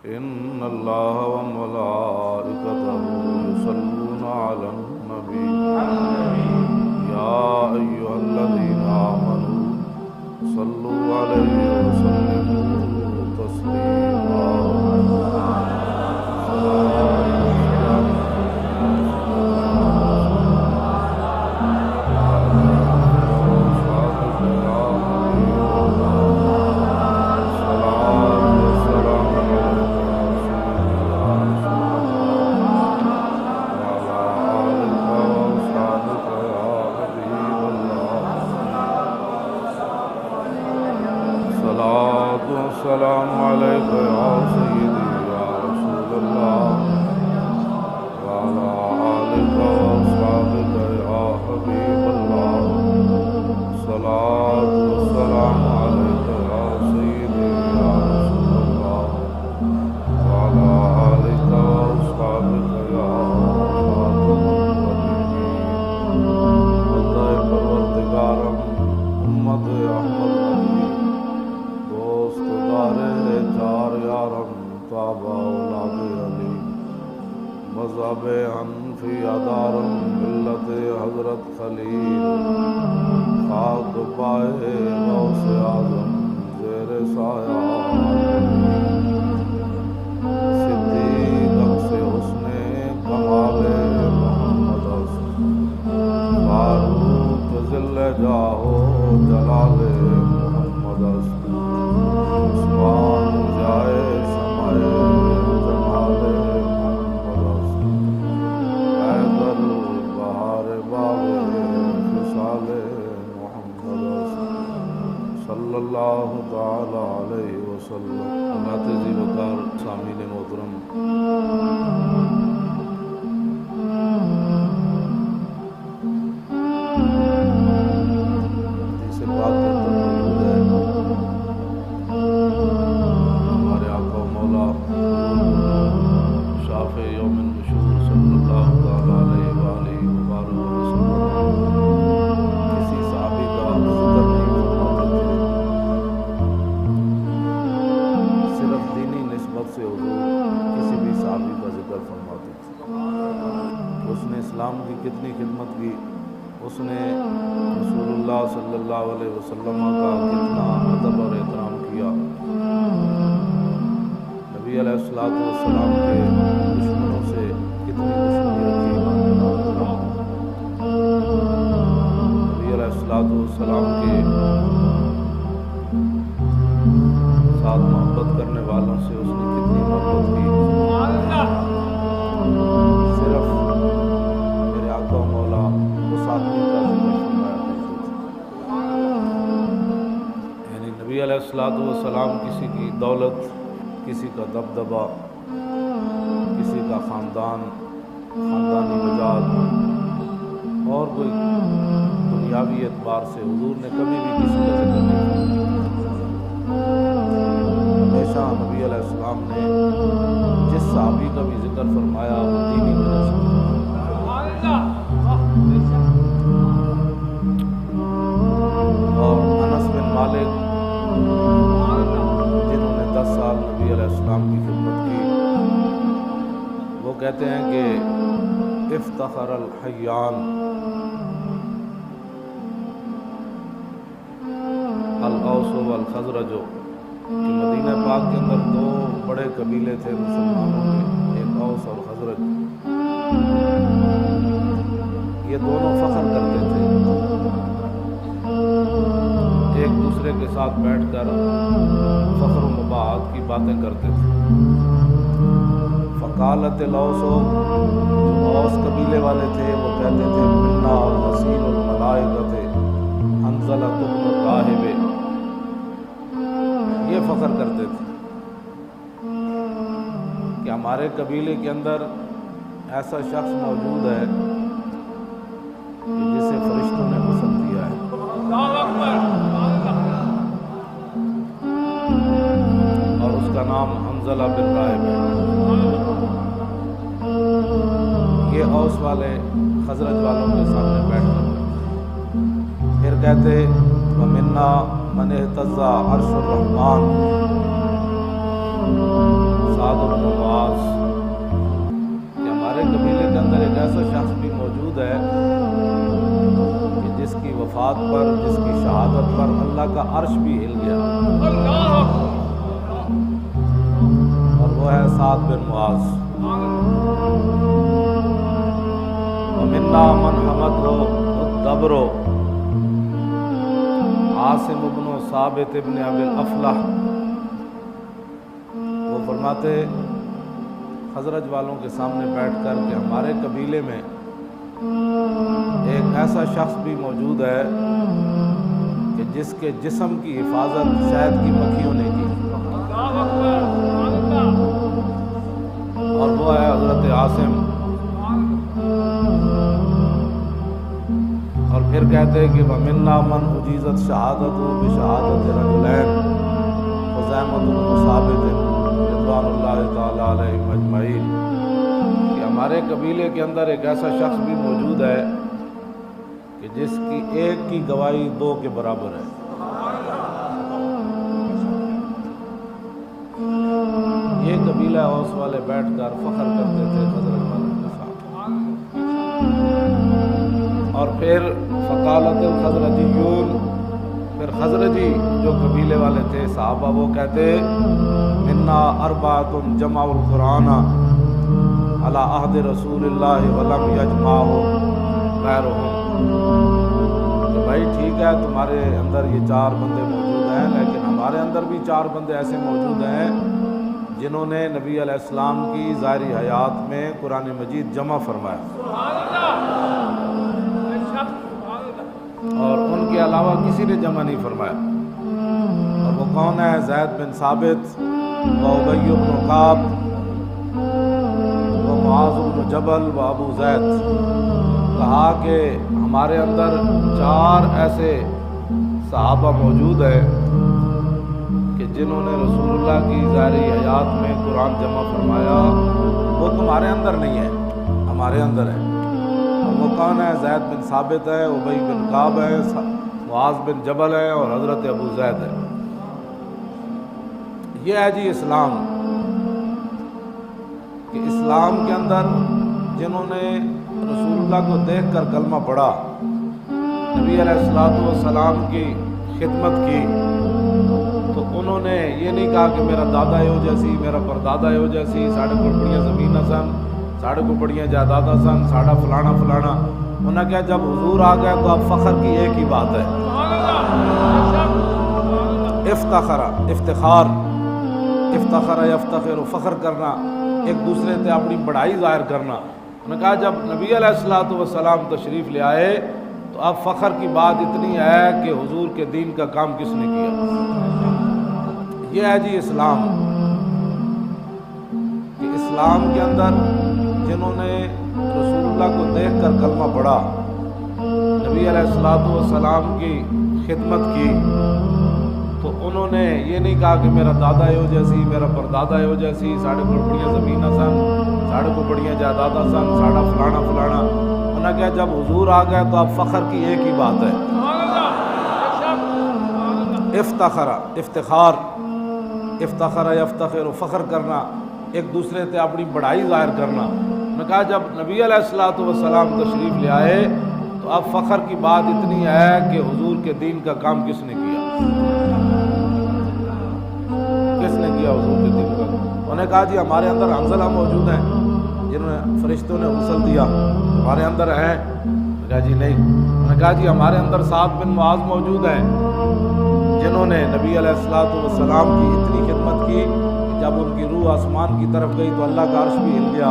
إن الله وملائكته يصلون على النبي يا أيها الذين آمنوا صلوا عليه وسلموا تسليما السلام عليك يا سيدي يا رسول الله وعلى آلك وأصحابك يا حبيب الله الصلاة والسلام عليك يا سيدي يا رسول الله وعلى آلك وأصحابك يا خاتم النبيين اللہ پروردگارم امت احمد چار یارم تابع اولاد علی مذہب حنفی ادارم ملت حضرت خلیل خاک پائے غوث اعظم زیر سایہ صدیق اکس حسن کمال محمد فاروق ذل جاہو جلال محمد عثمان جائے سمائے جمال محمد حیدر بہار باغ خصال محمد صلی اللہ تعالی علیہ وسلم. ناتذی وقار سامعین محترم، سے بات شافع یوم النشور صلی اللہ تعالی علیہ وآلہ وبارک وسلم کسی صحابی کا ذکر نہیں فرماتے تھے، صرف دینی نسبت سے حضور کسی بھی صحابی کا ذکر فرماتے تھے. اس نے اسلام کی کتنی خدمت کی، اس نے رسول اللہ صلی اللہ علیہ وسلم کا کتنا ادب اور احترام کیا، نبی علیہ السلام کے دشمنوں سے کتنی دشمنی رکھی، نبی علیہ السلام کے ساتھ محبت کرنے والوں سے اس نے کتنی محبت کی. صرف میرے آقا و مولا اس آدمی کا ذکر فرمایا کرتے تھے، یعنی نبی علیہ السلام کسی کی دولت، کسی کا دبدبہ، کسی کا خاندانی مزاج اور کوئی دنیاوی اعتبار سے حضور نے کبھی بھی کسی کا ذکر نہیں کیا. ہمیشہ نبی علیہ السلام نے جس صحابی کا بھی ذکر فرمایا وہ دینی وجہ سے. اور انس بن مالک جنہوں نے 10 سال نبی علیہ السلام کی خدمت کی، وہ کہتے ہیں کہ افتخر الحیان الاوس والخزرج، کہ مدینہ پاک کے اندر 2 بڑے قبیلے تھے مسلمانوں کے، ایک اوس اور خزرج. یہ دونوں فخر کرتے تھے، ایک دوسرے کے ساتھ بیٹھ کر فخر و مباحات کی باتیں کرتے تھے. فقالت الاوس، جو اوس قبیلے والے تھے وہ کہتے تھے منا غسیل الملائکۃ حنظلہ بن الراہب، یہ فخر کرتے تھے کہ ہمارے قبیلے کے اندر ایسا شخص موجود ہے جسے فرشتوں نے پسند کیا ہے. اور اس کا نام حنظلہ بن راہب ہے. یہ اوس والے خزرج والوں کے سامنے بیٹھ کر پھر کہتے وَمِنَّا مَنِ اهْتَزَّ عَرْشُ الرَّحْمَٰنِ، سعد بات پر، جس کی شہادت پر اللہ کا عرش بھی ہل گیا، اور وہ ہے سعد بن معاذ۔ ومنا من حمدہ الدبر عاصم بن ثابت ابن ابی الافلح۔ وہ فرماتے خزرج والوں کے سامنے بیٹھ کر کہ ہمارے قبیلے میں ایک ایسا شخص بھی موجود ہے کہ جس کے جسم کی حفاظت شہد کی مکھیوں نے کی، اور وہ ہے حضرت عاصم۔ اور پھر کہتے ہیں کہ وَمِنَّا مَنْ اُجِیزَتْ شَهَادَتُهُ بِشَهَادَةِ رَجُلَيْنِ خُزَیمَةُ بْنُ ثابت رضوان اللہ تعالیٰ علیہم اجمعین، کہ ہمارے قبیلے کے اندر ایک ایسا شخص بھی موجود ہے کہ جس کی ایک کی گواہی دو کے برابر ہے۔ یہ قبیلہ اوس والے بیٹھ کر فخر کرتے تھے خزرج والوں کے ساتھ۔ اور پھر فقالت الخزرجیون، پھر خزرجی جو قبیلے والے تھے صحابہ، وہ کہتے منا اربعۃ جمعوا القرآن علی عہد رسول اللہ ولم یجمعہ غیرہم، کہ بھائی ٹھیک ہے تمہارے اندر یہ چار بندے موجود ہیں، لیکن ہمارے اندر بھی چار بندے ایسے موجود ہیں جنہوں نے نبی علیہ السلام کی ظاہری حیات میں قرآن مجید جمع فرمایا، اور ان کے علاوہ کسی نے جمع نہیں فرمایا۔ اور وہ کون ہے؟ زید بن ثابت، و ابی بن کعب، و معاذ بن جبل، و ابو زید۔ کہا کہ ہمارے اندر چار ایسے صحابہ موجود ہیں کہ جنہوں نے رسول اللہ کی ظاہری حیات میں قرآن جمع فرمایا، وہ تمہارے اندر نہیں ہے، ہمارے اندر ہے۔ وہ کون ہے؟ زید بن ثابت ہے، ابی بن کعب ہے، معاذ بن جبل ہے، اور حضرت ابو زید ہے۔ یہ ہے جی اسلام، کہ اسلام کے اندر جنہوں نے رسول اللہ کو دیکھ کر کلمہ پڑھا، نبی علیہ السلام کی خدمت کی، تو انہوں نے یہ نہیں کہا کہ میرا دادا ہو جیسی، میرا پردادا ہو جیسی، ساڑھے کو بڑیاں زمینہ سن، ساڑھے کو بڑیاں جائیداداں سن، ساڑھا فلانا فلانا۔ انہوں نے کہا جب حضور آ گئے تو اب فخر کی ایک ہی بات ہے، افتخار یفتخر، فخر کرنا، ایک دوسرے سے اپنی بڑائی ظاہر کرنا۔ انہوں نے کہا جب نبی علیہ السلام تشریف لے آئے تو اب فخر کی بات اتنی ہے کہ حضور کے دین کا کام کس نے کیا۔ یہ ہے جی اسلام، کہ اسلام کے اندر جنہوں نے رسول اللہ کو دیکھ کر کلمہ پڑھا، نبی علیہ السلام کی خدمت کی، تو انہوں نے یہ نہیں کہا کہ میرا دادا ہو جیسی، میرا پردادا ہو جیسی، ساڑھے کو بڑیاں زمینہ سن، ساڑھے کو بڑیاں جائیداداں سن، ساڑھا فلانا فلانا۔ انہوں نے کہا جب حضور آ گئے تو اب فخر کی ایک ہی بات ہے، افتخار یفتخر، فخر کرنا، ایک دوسرے سے اپنی بڑائی ظاہر کرنا۔ انہوں نے کہا جب نبی علیہ السلام تشریف لے آئے تو اب فخر کی بات اتنی ہے کہ حضور کے دین کا کام کس نے کیا، کس نے کیا حضور کے دین کا۔ انہوں نے کہا جی ہمارے اندر حنظلہ موجود ہیں جنہوں نے فرشتوں نے غسل دیا، ہمارے اندر ہیں؟ کہا جی نہیں۔ انہوں نے کہا جی ہمارے اندر سعد بن معاذ موجود ہیں جنہوں نے نبی علیہ السلام کی اتنی خدمت کی کہ جب ان کی روح آسمان کی طرف گئی تو اللہ کا عرش بھی ہل گیا۔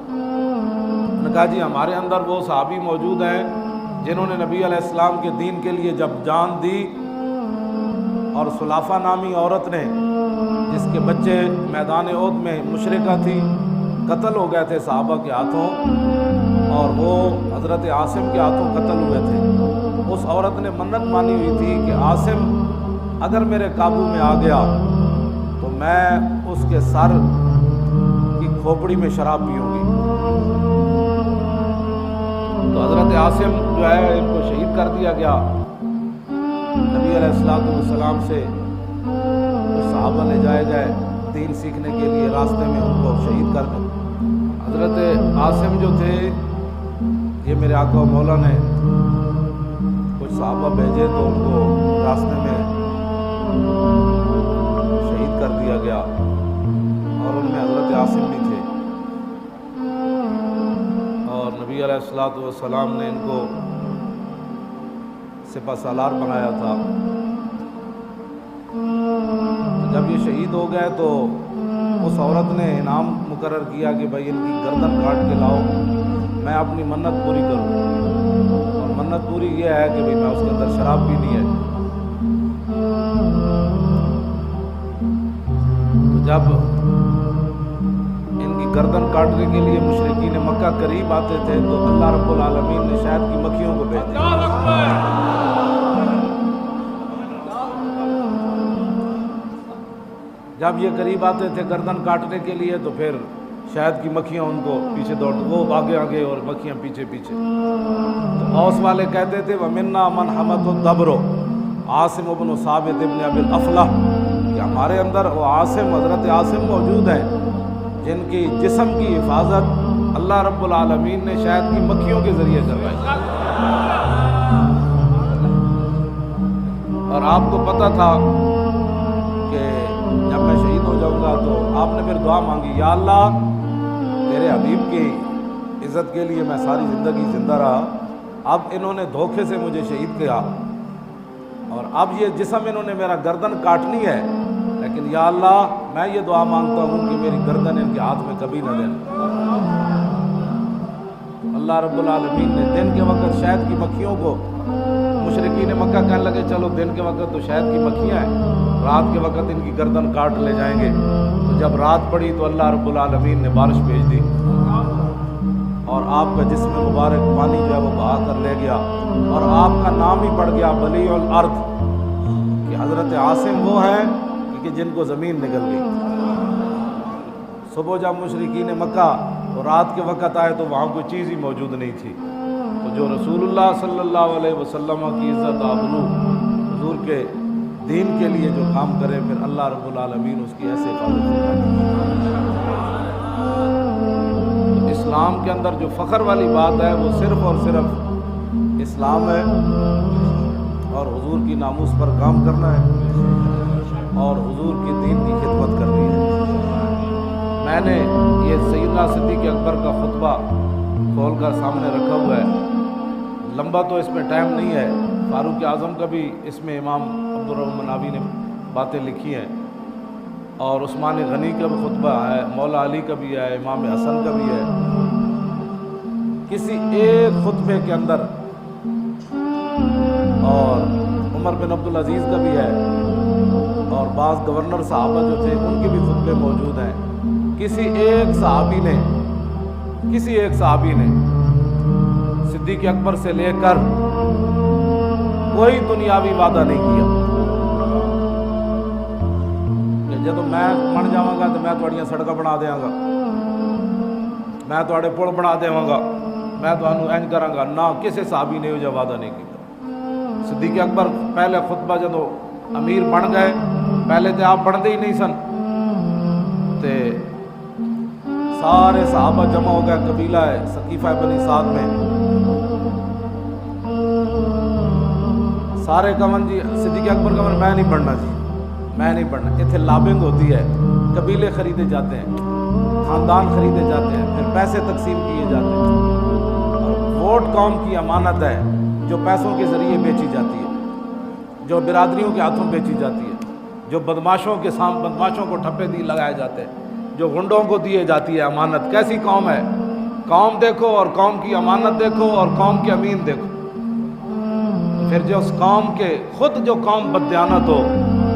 انہوں نے کہا جی ہمارے اندر وہ صحابی موجود ہیں جنہوں نے نبی علیہ السلام کے دین کے لیے جب جان دی، اور سلافہ نامی عورت نے جس کے بچے میدان احد میں مشرکہ تھی، قتل ہو گئے تھے صحابہ کے ہاتھوں، اور وہ حضرت عاصم کے ہاتھوں قتل ہوئے تھے۔ اس عورت نے منت مانی ہوئی تھی کہ عاصم اگر میرے قابو میں آ گیا تو میں اس کے سر کی کھوپڑی میں شراب پیوں گی۔ تو حضرت عاصم جو ہے ان کو شہید کر دیا گیا۔ نبی علیہ السلام سے صحابہ لے جائے گئے دین سیکھنے کے لیے، راستے میں ان کو شہید کر دیا۔ حضرت عاصم جو تھے، یہ میرے آقا و مولا نے کچھ صحابہ بھیجے تو ان کو راستے میں شہید کر دیا گیا، اور ان میں حضرت عاصم بھی تھے، اور نبی علیہ الصلوۃ والسلام نے ان کو سپہ سالار بنایا تھا۔ جب یہ شہید ہو گئے تو اس عورت نے انعام مقرر کیا کہ بھائی ان کی گردن کاٹ کے لاؤ، میں اپنی منت پوری کروں، اور منت پوری یہ ہے کہ بھائی میں اس کے اندر شراب پینی ہے۔ تو جب ان کی گردن کاٹنے کے لیے مشرکین مکہ قریب آتے تھے تو اللہ رب العالمین نے شہد کی مکھیوں کو بھیج دیا۔ جب یہ قریب آتے تھے گردن کاٹنے کے لیے تو پھر شہد کی مکھیاں ان کو پیچھے دوڑ، وہ آگے آگے اور مکھیاں پیچھے پیچھے۔ تو اوس والے کہتے تھے وَمِنَّا مَنْ حَمَتُ الدَّبْرُ عاصم بن ثابت ابن ابی الافلح، کہ ہمارے اندر وہ عاصم، حضرت عاصم موجود ہیں جن کی جسم کی حفاظت اللہ رب العالمین نے شہد کی مکھیوں کے ذریعے کروائی۔ اور آپ کو پتہ تھا کہ جب میں شہید ہو جاؤں گا تو آپ نے پھر دعا مانگی، یا اللہ تیرے حبیب کی عزت کے لیے میں ساری زندگی زندہ رہا، اب انہوں نے دھوکے سے مجھے شہید کیا، اور اب یہ جسم انہوں نے میرا گردن کاٹنی ہے، لیکن یا اللہ میں یہ دعا مانگتا ہوں کہ میری گردن ان کے ہاتھ میں کبھی نہ دینا۔ اللہ رب العالمین نے دن کے وقت شہد کی مکھیوں کو، مشرکین مکہ کہنے لگے چلو دن کے وقت تو شہد کی مکھیاں ہیں، رات کے وقت ان کی گردن کاٹ لے جائیں گے۔ تو جب رات پڑی تو اللہ رب العالمین نے بارش بھیج دی، اور آپ کا جسم مبارک پانی جو ہے وہ بہا کر لے گیا، اور آپ کا نام ہی پڑ گیا بلیع الارض، کہ حضرت عاصم وہ ہیں کہ جن کو زمین نگل گئی۔ صبح جب مشرکین مکہ اور رات کے وقت آئے تو وہاں کوئی چیز ہی موجود نہیں تھی، تو جو رسول اللہ صلی اللہ علیہ وسلم کی عزت آبرو، حضور کے دین کے لیے جو کام کرے، پھر اللہ رب العالمین اس کی ایسے حفاظت کرتا ہے۔ اسلام کے اندر جو فخر والی بات ہے وہ صرف اور صرف اسلام ہے، اور حضور کی ناموس پر کام کرنا ہے، اور حضور کی دین کی خدمت کرنی ہے۔ میں نے یہ سیدنا صدیق اکبر کا خطبہ کھول کر سامنے رکھا ہوا ہے، لمبا تو اس میں ٹائم نہیں ہے، فاروق اعظم کا بھی اس میں امام عبدالرحمن مناوی نے باتیں لکھی ہیں، اور عثمان غنی کا بھی خطبہ ہے، مولا علی کا بھی ہے، امام حسن کا بھی ہے۔ کسی ایک خطبے کے اندر، اور عمر بن عبدالعزیز کا بھی ہے، اور بعض گورنر صحابہ جو تھے ان کے بھی خطبے موجود ہیں۔ کسی ایک صحابی نے صدیق اکبر سے لے کر کوئی دنیاوی وعدہ نہیں کیا کہ جب میں مر جاواں گا تو میں تھوڑیاں سڑکاں بنا دیاں گا، میں تھوڑے پل بنا دیواں گا، میں تھانوں انج کراں گا، نہ کسی صحابی نے یہ وعدہ نہیں کیا۔ صدیق اکبر پہلے خطبہ جدو امیر بن گئے، پہلے تو آپ بنتے ہی نہیں سن، تے سارے صحابہ جمع ہو گئے، قبیلہ ہے ثقیفہ بنی سعد میں، سارے کمن جی صدیق اکبر کمن میں نہیں پڑھنا جی، میں نہیں پڑھنا۔ اتنے لابنگ ہوتی ہے، قبیلے خریدے جاتے ہیں، خاندان خریدے جاتے ہیں، پھر پیسے تقسیم کیے جاتے ہیں، اور ووٹ قوم کی امانت ہے جو پیسوں کے ذریعے بیچی جاتی ہے، جو برادریوں کے ہاتھوں بیچی جاتی ہے، جو بدماشوں کو ٹھپے دی لگائے جاتے ہیں، جو غنڈوں کو دیے جاتی ہے امانت۔ کیسی قوم ہے؟ قوم دیکھو اور قوم کی امانت دیکھو اور قوم کے امین دیکھو، پھر جو اس قوم کے خود جو قوم بددیانت ہو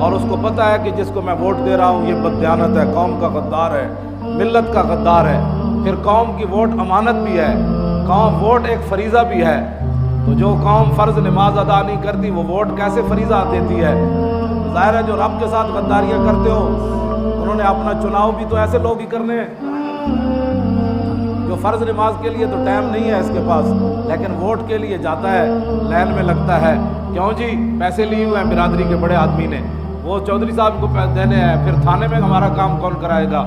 اور اس کو پتہ ہے کہ جس کو میں ووٹ دے رہا ہوں یہ بددیانت ہے، قوم کا غدار ہے، ملت کا غدار ہے، پھر قوم کی ووٹ امانت بھی ہے، قوم ووٹ ایک فریضہ بھی ہے، تو جو قوم فرض نماز ادا نہیں کرتی وہ ووٹ کیسے فریضہ دیتی ہے؟ ظاہر ہے جو رب کے ساتھ غداریاں کرتے ہو انہوں نے اپنا چناؤ بھی تو ایسے لوگ ہی کرنے ہیں، جو فرض نماز کے لیے تو ٹائم نہیں ہے اس کے پاس، لیکن ووٹ کے لیے جاتا ہے، لائن میں لگتا ہے، کیوں جی پیسے لیے ہوئے ہیں برادری کے بڑے آدمی نے، وہ چودھری صاحب کو دینے ہیں، پھر تھانے میں ہمارا کام کون کرائے گا؟